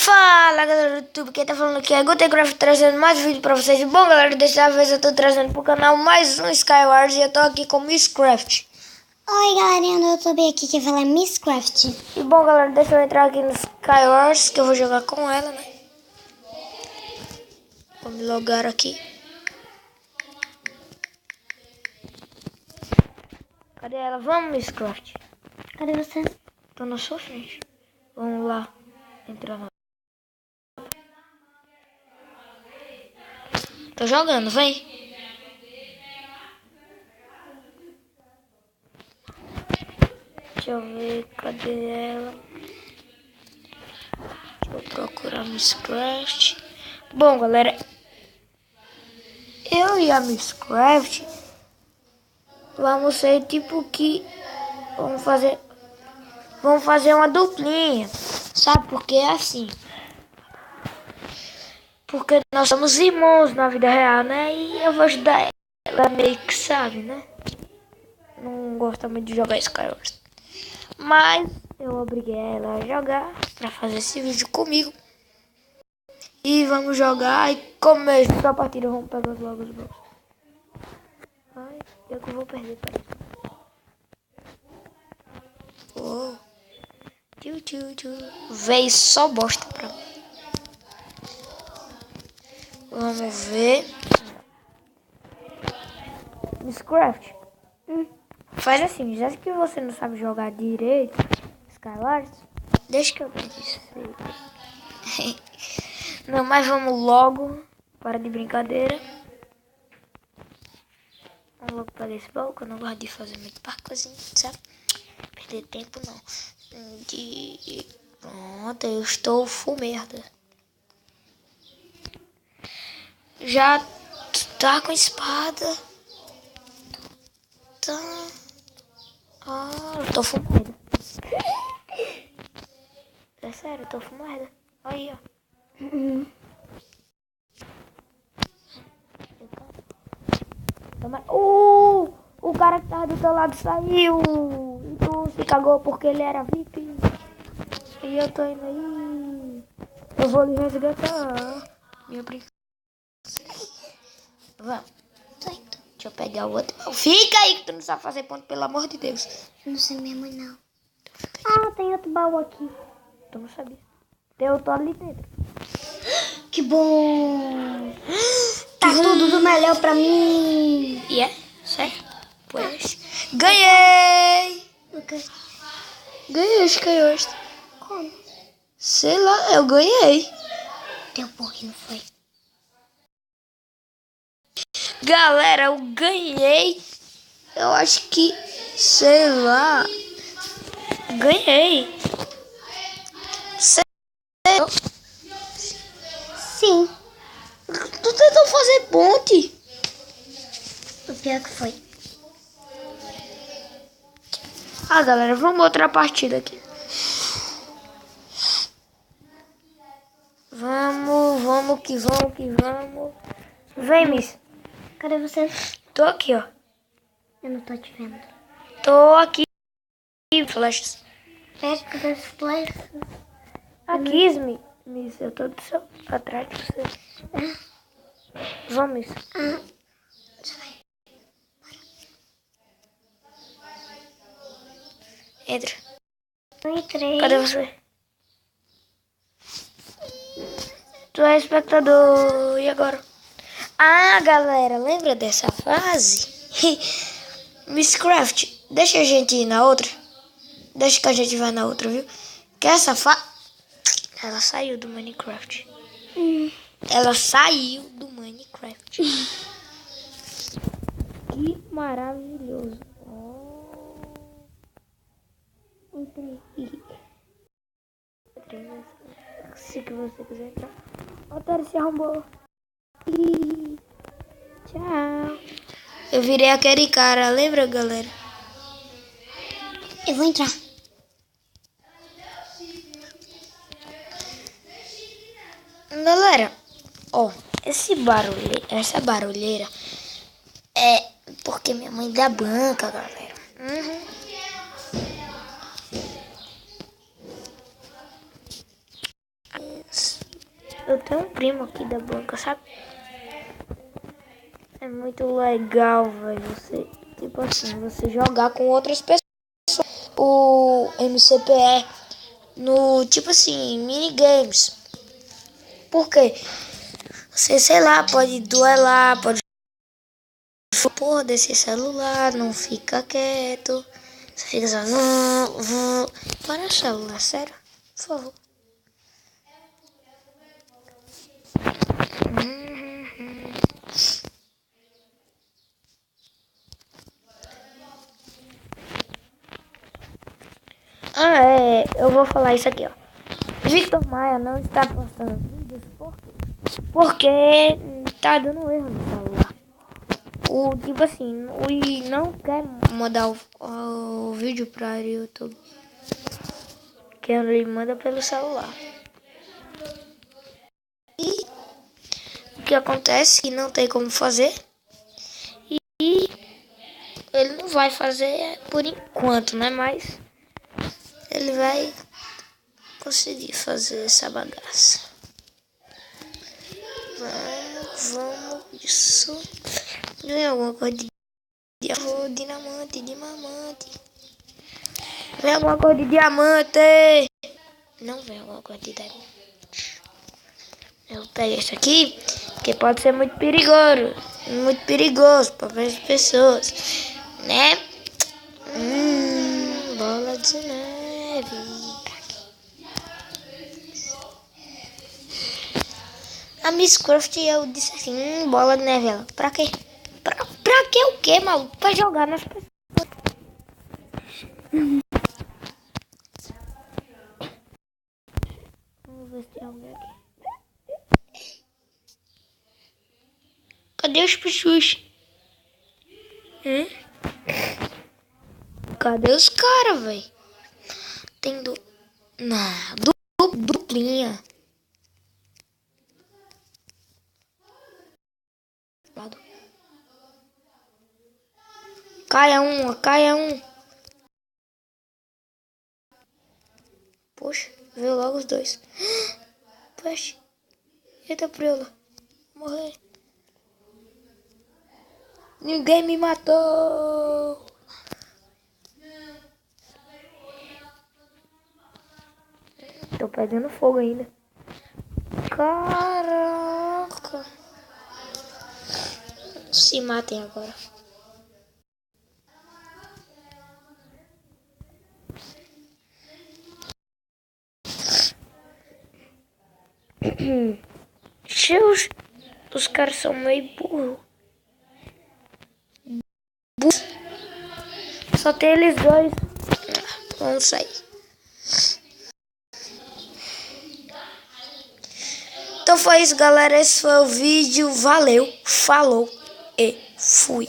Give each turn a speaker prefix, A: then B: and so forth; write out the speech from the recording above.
A: Fala galera do YouTube, quem tá falando aqui é GoTecraft trazendo mais vídeo pra vocês. Bom galera, dessa vez eu tô trazendo pro canal mais um Skywars e eu tô aqui com Misscraft.
B: Oi galerinha do YouTube, aqui quem fala é Misscraft.
A: E bom galera, deixa eu entrar aqui no Skywars que eu vou jogar com ela, né? Vou me logar aqui. Cadê ela? Vamos, Misscraft.
B: Cadê você?
A: Tô na sua frente. Vamos lá, entrar na... Tô jogando, vem. Deixa eu ver, cadê ela? Deixa eu procurar Misscraft. Bom, galera, eu e a Misscraft vamos ser tipo que vamos fazer uma duplinha. Sabe por que é assim? Porque nós somos irmãos na vida real, né? E eu vou ajudar ela meio que sabe, né? Não gosta muito de jogar Skywars. Mas eu obriguei ela a jogar pra fazer esse vídeo comigo. E vamos jogar e começo da partida. Vamos pegar logo os blocos. Ai, eu que vou perder, parece. Oh. Véi, só bosta pra mim. Vamos ver. Misscraft. Faz assim, já que você não sabe jogar direito Skywars, deixa que eu tente isso. Não, mas vamos logo. Para de brincadeira. Vamos logo pegar esse baú, que eu não gosto de fazer muito parcozinho, sabe? Perder tempo não. Pronto, eu estou full merda. Já tá com espada. Tá. Ah, eu tô full merda. É sério, eu tô full merda. Aí, ó. O cara que tava do teu lado saiu. E tu se cagou porque ele era VIP. E eu tô indo aí. Eu vou lhe resgatar. Minha brincadeira. Vamos.
B: Tô indo.
A: Deixa eu pegar o outro. Fica aí que tu não sabe fazer ponto, pelo amor de Deus.
B: Não sei minha mãe não. Ah, tem outro baú aqui.
A: Tu não sabia. Tem outro ali dentro.
B: Que bom. Tá tudo do melhor pra mim.
A: E é? Certo? Pois. Ganhei!
B: Okay.
A: Ganhei os caiores.
B: Como?
A: Sei lá, eu ganhei.
B: Deu porra, não foi?
A: Galera, eu ganhei. Eu acho que, sei lá. Ganhei. Sei.
B: Sim.
A: Tu tentou fazer ponte.
B: O pior que foi.
A: Ah, galera, vamos outra partida aqui. Vamos que vamos. Vem, Miss.
B: Cadê você?
A: Tô aqui, ó.
B: Eu não tô te vendo.
A: Tô aqui. Flechas.
B: Pede que eu flechas.
A: Aqui, Miss. Eu tô atrás de você. Vamos, Miss. Entra.
B: Eu entrei.
A: Cadê você? Tu é espectador. E agora? Ah, galera, lembra dessa fase? Misscraft, deixa a gente ir na outra. Deixa que a gente vá na outra, viu? Que essa fase... Ela saiu do Minecraft. Ela saiu do Minecraft. Que maravilhoso.
B: Entrei.
A: Se que você quiser entrar. O Otário se arrombou. Tchau. Eu virei aquele cara, lembra, galera?
B: Eu vou entrar.
A: Galera, ó, essa barulheira é porque minha mãe dá banca, galera. Eu tenho um primo aqui da banca, sabe? É muito legal, velho. Você, tipo assim, você jogar com outras pessoas. O MCPE no, tipo assim, minigames. Por quê? Você, sei lá, pode duelar, pode porra desse celular, não fica quieto. Você fica só. Para o celular, sério? Por favor. Eu vou falar isso aqui, ó. Victor Maia não está postando vídeos porque tá dando erro no celular. Tipo assim, não quer mandar o vídeo para o YouTube. Que ele manda pelo celular. E o que acontece que não tem como fazer. E ele não vai fazer por enquanto, né? Mas ele vai conseguir fazer essa bagaça. Vamos isso. Ganhar alguma coisa de dinamante, de mamante. Vem alguma coisa de diamante. Não vem alguma coisa de diamante. Eu pego isso aqui, que pode ser muito perigoso. Muito perigoso para as pessoas, né? Bola de neve. A Miss Craft, eu disse assim, bola de neve. Ela, pra quê? Pra que o quê, maluco? Pra jogar nas pessoas. Vamos ver se tem alguém aqui. Cadê os pichus? Cadê os caras, velho? Tem duplinha. Caia um. Poxa, veio logo os dois. Poxa, eita prela. Morrer. Ninguém me matou. Tô pegando fogo ainda. Caraca. Se matem agora. Os caras são meio burros. Só tem eles dois. Vamos sair. Então foi isso, galera. Esse foi o vídeo. Valeu, falou e fui.